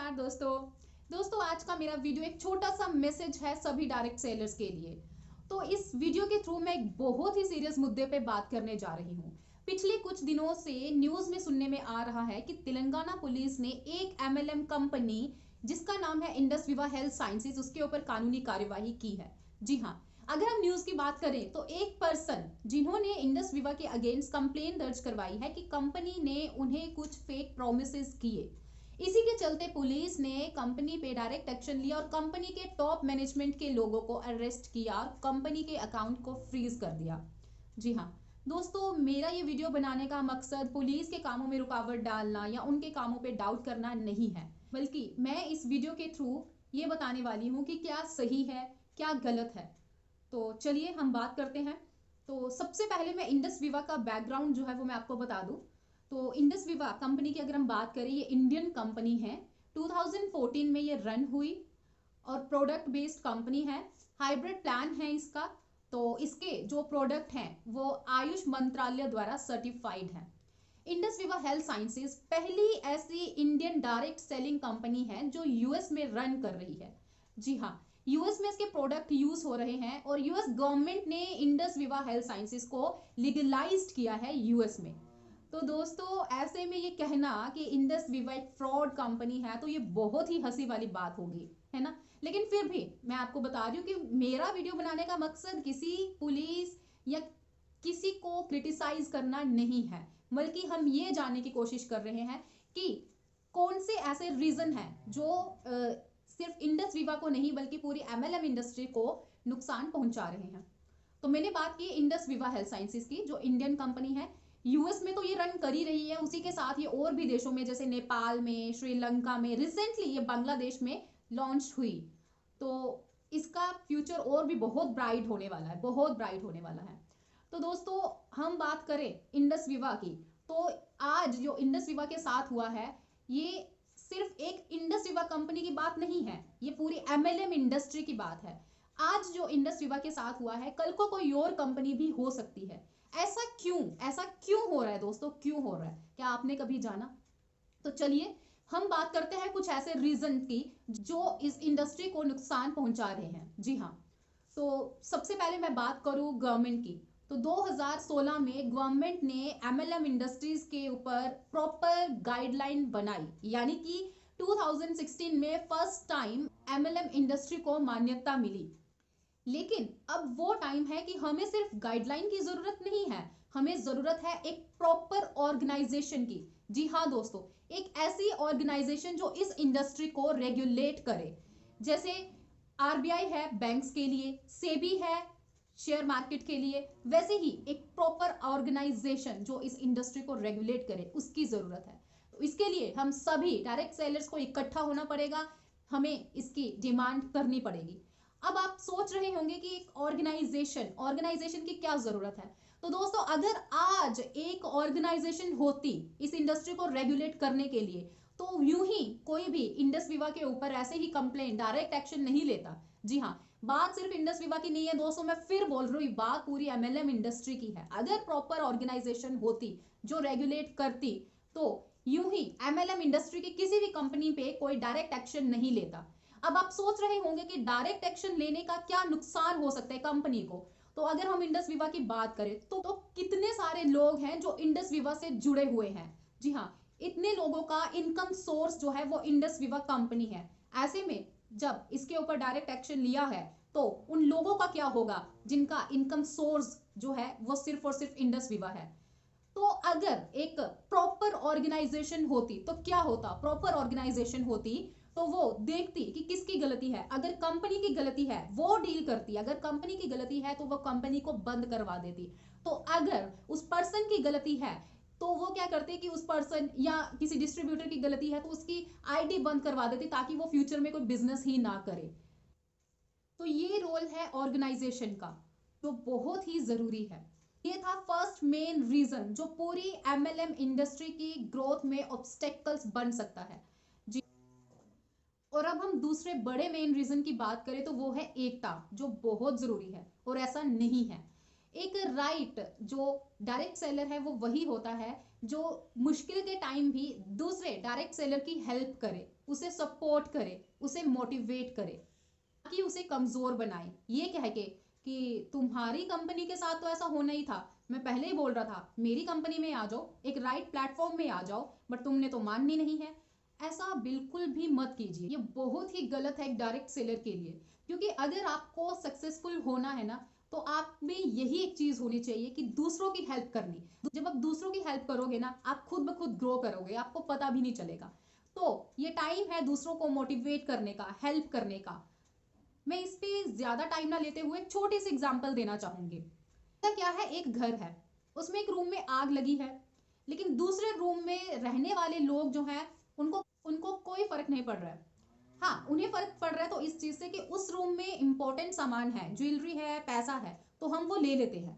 नमस्कार दोस्तों आज का मेरा वीडियो एक छोटा सा मैसेज है सभी डायरेक्ट सेलर्स के लिए। तो इस वीडियो के थ्रू मैं एक बहुत ही सीरियस मुद्दे पे बात करने जा रही हूँ। पिछले कुछ दिनों से न्यूज में सुनने में आ रहा है कि तेलंगाना पुलिस ने एक एमएलएम कंपनी जिसका नाम है इंडस विवा हेल्थ साइंसेज उसके ऊपर कानूनी कार्यवाही की है। जी हाँ, अगर हम न्यूज की बात करें तो एक पर्सन जिन्होंने इंडस विवा के अगेंस्ट कंप्लेन दर्ज करवाई है कि कंपनी ने उन्हें कुछ फेक प्रोमिसेस किए। इसी के चलते पुलिस ने कंपनी पे डायरेक्ट एक्शन लिया और कंपनी के टॉप मैनेजमेंट के लोगों को अरेस्ट किया और कंपनी के अकाउंट को फ्रीज कर दिया। जी हाँ दोस्तों, मेरा ये वीडियो बनाने का मकसद पुलिस के कामों में रुकावट डालना या उनके कामों पे डाउट करना नहीं है, बल्कि मैं इस वीडियो के थ्रू ये बताने वाली हूँ कि क्या सही है क्या गलत है। तो चलिए हम बात करते हैं। तो सबसे पहले मैं इंडस विवा का बैकग्राउंड जो है वो मैं आपको बता दूं। तो इंडस विवा कंपनी की अगर हम बात करें, ये इंडियन कंपनी है। 2014 में ये रन हुई और प्रोडक्ट बेस्ड कंपनी है। हाइब्रिड प्लान है इसका। तो इसके जो प्रोडक्ट हैं वो आयुष मंत्रालय द्वारा सर्टिफाइड है। इंडस विवा हेल्थ साइंसेज पहली ऐसी इंडियन डायरेक्ट सेलिंग कंपनी है जो यूएस में रन कर रही है। जी हाँ, यूएस में इसके प्रोडक्ट यूज हो रहे हैं और यूएस गवर्नमेंट ने इंडस विवा हेल्थ साइंसेज को लीगलाइज्ड किया है यूएस में। तो दोस्तों ऐसे में ये कहना कि इंडस विवा एक फ्रॉड कंपनी है तो ये बहुत ही हंसी वाली बात होगी, है ना। लेकिन फिर भी मैं आपको बता रही हूँ कि मेरा वीडियो बनाने का मकसद किसी पुलिस या किसी को क्रिटिसाइज करना नहीं है, बल्कि हम ये जानने की कोशिश कर रहे हैं कि कौन से ऐसे रीजन हैं जो सिर्फ इंडस विवा को नहीं बल्कि पूरी एमएलएम इंडस्ट्री को नुकसान पहुंचा रहे हैं। तो मैंने बात की इंडस विवा हेल्थ साइंसेज की, जो इंडियन कंपनी है। यूएस में तो ये रन कर ही रही है, उसी के साथ ये और भी देशों में जैसे नेपाल में, श्रीलंका में, रिसेंटली ये बांग्लादेश में लॉन्च हुई। तो इसका फ्यूचर और भी बहुत ब्राइट होने वाला है, बहुत ब्राइट होने वाला है। तो दोस्तों हम बात करें इंडस विवा की, तो आज जो इंडस विवा के साथ हुआ है ये सिर्फ एक इंडस विवा कंपनी की बात नहीं है, ये पूरी एमएलएम इंडस्ट्री की बात है। आज जो इंडस विवा के साथ हुआ है कल को कोई और कंपनी भी हो सकती है। ऐसा क्यों हो रहा है दोस्तों, क्यों हो रहा है, क्या आपने कभी जाना? तो चलिए हम बात करते हैं कुछ ऐसे रीजन की जो इस इंडस्ट्री को नुकसान पहुंचा रहे हैं। जी हाँ, तो सबसे पहले मैं बात करूं गवर्नमेंट की। तो 2016 में गवर्नमेंट ने एमएलएम इंडस्ट्रीज के ऊपर प्रॉपर गाइडलाइन बनाई, यानी कि 2016 में फर्स्ट टाइम एमएलएम इंडस्ट्री को मान्यता मिली। लेकिन अब वो टाइम है कि हमें सिर्फ गाइडलाइन की जरूरत नहीं है, हमें जरूरत है एक प्रॉपर ऑर्गेनाइजेशन की। जी हाँ दोस्तों, एक ऐसी ऑर्गेनाइजेशन जो इस इंडस्ट्री को रेगुलेट करे। जैसे आरबीआई है बैंक्स के लिए, सेबी है शेयर मार्केट के लिए, वैसे ही एक प्रॉपर ऑर्गेनाइजेशन जो इस इंडस्ट्री को रेगुलेट करे उसकी जरूरत है। तो इसके लिए हम सभी डायरेक्ट सेलर्स को इकट्ठा होना पड़ेगा, हमें इसकी डिमांड करनी पड़ेगी। अब आप सोच रहे होंगे कि एक ऑर्गेनाइजेशन की क्या जरूरत है। तो दोस्तों अगर आज एक ऑर्गेनाइजेशन होती इस इंडस्ट्री को रेगुलेट करने के लिए, तो यूं ही कोई भी इंडस विवा के ऊपर ऐसे ही कंप्लेंट डायरेक्ट एक्शन नहीं लेता। जी हाँ, बात सिर्फ इंडस विवा की नहीं है दोस्तों, मैं फिर बोल रही हूँ, बात पूरी एमएलएम इंडस्ट्री की है। अगर प्रॉपर ऑर्गेनाइजेशन होती जो रेगुलेट करती, तो यूं ही एमएलएम इंडस्ट्री की किसी भी कंपनी पे कोई डायरेक्ट एक्शन नहीं लेता। अब आप सोच रहे होंगे कि डायरेक्ट एक्शन लेने का क्या नुकसान हो सकता है कंपनी को। तो अगर हम इंडस विवा की बात करें तो कितने सारे लोग हैं जो इंडस विवा से जुड़े हुए हैं। जी हाँ, इतने लोगों का इनकम सोर्स जो है वो इंडस विवा कंपनी है। ऐसे में जब इसके ऊपर डायरेक्ट एक्शन लिया है तो उन लोगों का क्या होगा जिनका इनकम सोर्स जो है वो सिर्फ और सिर्फ इंडस विवा है। तो अगर एक प्रॉपर ऑर्गेनाइजेशन होती तो क्या होता, प्रॉपर ऑर्गेनाइजेशन होती तो वो देखती कि किसकी गलती है। अगर कंपनी की गलती है वो डील करती, अगर कंपनी की गलती है तो वो कंपनी को बंद करवा देती। तो अगर उस पर्सन की गलती है तो वो क्या करते कि उस पर्सन या किसी डिस्ट्रीब्यूटर की गलती है तो उसकी आईडी बंद करवा देती ताकि वो फ्यूचर में कोई बिजनेस ही ना करे। तो ये रोल है ऑर्गेनाइजेशन का जो बहुत ही जरूरी है। ये था फर्स्ट मेन रीजन जो पूरी एमएलएम इंडस्ट्री की ग्रोथ में ऑब्स्टेकल्स बन सकता है। जी, और अब हम दूसरे बड़े मेन रीजन की बात करें तो वो है एकता, जो बहुत जरूरी है और ऐसा नहीं है। एक राइट जो डायरेक्ट सेलर है वो वही होता है जो मुश्किल के टाइम भी दूसरे डायरेक्ट सेलर की हेल्प करे। उसे सपोर्ट करे, उसे मोटिवेट करे, कि उसे कमजोर बनाए, ये कह के कि तुम्हारी कंपनी के साथ तो ऐसा होना ही था, मैं पहले ही बोल रहा था मेरी कंपनी में आ जाओ, एक राइट प्लेटफॉर्म में आ जाओ, बट तुमने तो माननी नहीं है। ऐसा बिल्कुल भी मत कीजिए, ये बहुत ही गलत है एक डायरेक्ट सेलर के लिए। क्योंकि अगर आपको सक्सेसफुल होना है ना, तो आप में यही एक चीज होनी चाहिए कि दूसरों की हेल्प करनी। जब आप दूसरों की हेल्प करोगे ना, आप खुद ब खुद ग्रो करोगे, आपको पता भी नहीं चलेगा। तो ये टाइम है दूसरों को मोटिवेट करने का, हेल्प करने का। मैं इस पे ज्यादा टाइम ना लेते हुए एक छोटी सी एग्जांपल देना चाहूंगी। क्या है, एक घर है, उसमें एक रूम में आग लगी है, लेकिन दूसरे रूम में रहने वाले लोग जो हैं, उनको उनको कोई फर्क नहीं पड़ रहा है। हाँ, उन्हें फर्क पड़ रहा है तो इस चीज से कि उस रूम में इंपॉर्टेंट सामान है, ज्वेलरी है, पैसा है, तो हम वो ले लेते हैं।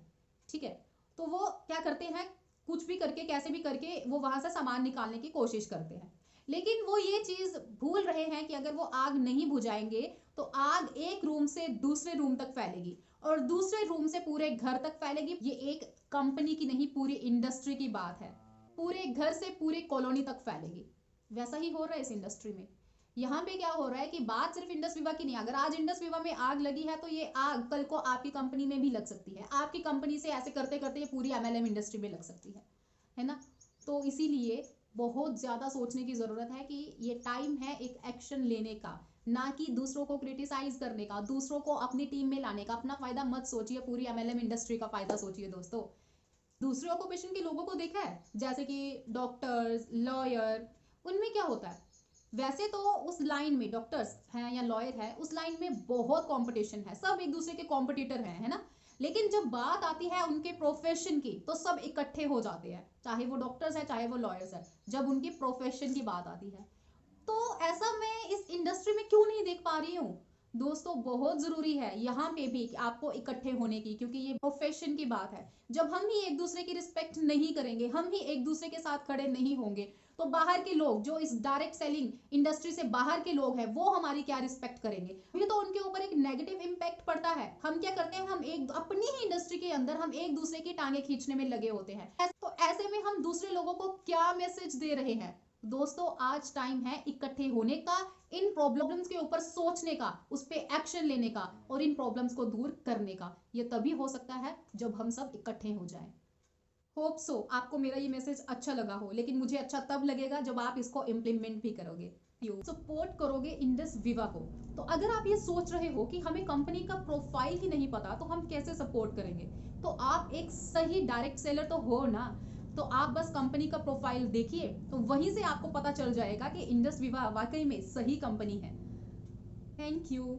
ठीक है, तो वो क्या करते हैं, कुछ भी करके, कैसे भी करके वो वहां से सामान निकालने की कोशिश करते हैं। लेकिन वो ये चीज भूल रहे हैं कि अगर वो आग नहीं बुझाएंगे तो आग एक रूम से दूसरे रूम तक फैलेगी, और दूसरे रूम से पूरे घर तक फैलेगी। ये एक कंपनी की नहीं, पूरी इंडस्ट्री की बात है, पूरे घर से पूरी कॉलोनी तक फैलेगी। वैसा ही हो रहा है इस इंडस्ट्री में। यहाँ पे क्या हो रहा है कि बात सिर्फ इंडस विवा की नहीं, अगर आज इंडस विवा में आग लगी है तो ये आग कल को आपकी कंपनी में भी लग सकती है, आपकी कंपनी से ऐसे करते करते ये पूरी एमएलएम इंडस्ट्री में लग सकती है ना। तो इसीलिए बहुत ज्यादा सोचने की जरूरत है कि ये टाइम है एक एक्शन लेने का, ना कि दूसरों को क्रिटिसाइज करने का, दूसरों को अपनी टीम में लाने का। अपना फायदा मत सोचिए, पूरी एमएलएम इंडस्ट्री का फायदा सोचिए दोस्तों। दूसरे ऑक्यूपेशन के लोगों को देखा है, जैसे कि डॉक्टर्स, लॉयर, उनमें क्या होता है, वैसे तो उस लाइन में डॉक्टर्स हैं या लॉयर है, उस लाइन में बहुत कंपटीशन है, सब एक दूसरे के कॉम्पिटिटर हैं, है ना। लेकिन जब बात आती है उनके प्रोफेशन की, तो सब इकट्ठे हो जाते हैं, चाहे वो डॉक्टर्स है चाहे वो लॉयर्स है, जब उनकी प्रोफेशन की बात आती है। तो ऐसा मैं इस इंडस्ट्री में क्यों नहीं देख पा रही हूँ दोस्तों। बहुत जरूरी है यहाँ पे भी कि आपको इकट्ठे होने की, क्योंकि ये प्रोफेशन की बात है। जब हम ही एक दूसरे की रिस्पेक्ट नहीं करेंगे, हम ही एक दूसरे के साथ खड़े नहीं होंगे, तो बाहर के लोग, जो इस डायरेक्ट सेलिंग इंडस्ट्री से बाहर के लोग हैं, वो हमारी क्या रिस्पेक्ट करेंगे। ये तो उनके ऊपर एक नेगेटिव इम्पैक्ट पड़ता है। हम क्या करते हैं, हम एक अपनी ही इंडस्ट्री के अंदर हम एक दूसरे की टांगे खींचने में लगे होते हैं। तो ऐसे में हम दूसरे लोगों को क्या मैसेज दे रहे हैं दोस्तों। आज टाइम है इकट्ठे होने का, इन प्रॉब्लम्स के ऊपर सोचने का, उस पर एक्शन लेने का, और इन प्रॉब्लम्स को दूर करने का। ये तभी हो सकता है जब हम सब इकट्ठे हो जाएं। होप सो आपको मेरा ये मैसेज अच्छा लगा हो, लेकिन मुझे अच्छा तब लगेगा जब आप इसको इम्प्लीमेंट भी करोगे, सपोर्ट करोगे इंडस विवा को। तो अगर आप ये सोच रहे हो कि हमें कंपनी का प्रोफाइल ही नहीं पता, तो हम कैसे सपोर्ट करेंगे, तो आप एक सही डायरेक्ट सेलर तो हो ना। तो आप बस कंपनी का प्रोफाइल देखिए, तो वहीं से आपको पता चल जाएगा कि इंडस विवा वाकई में सही कंपनी है। Thank you.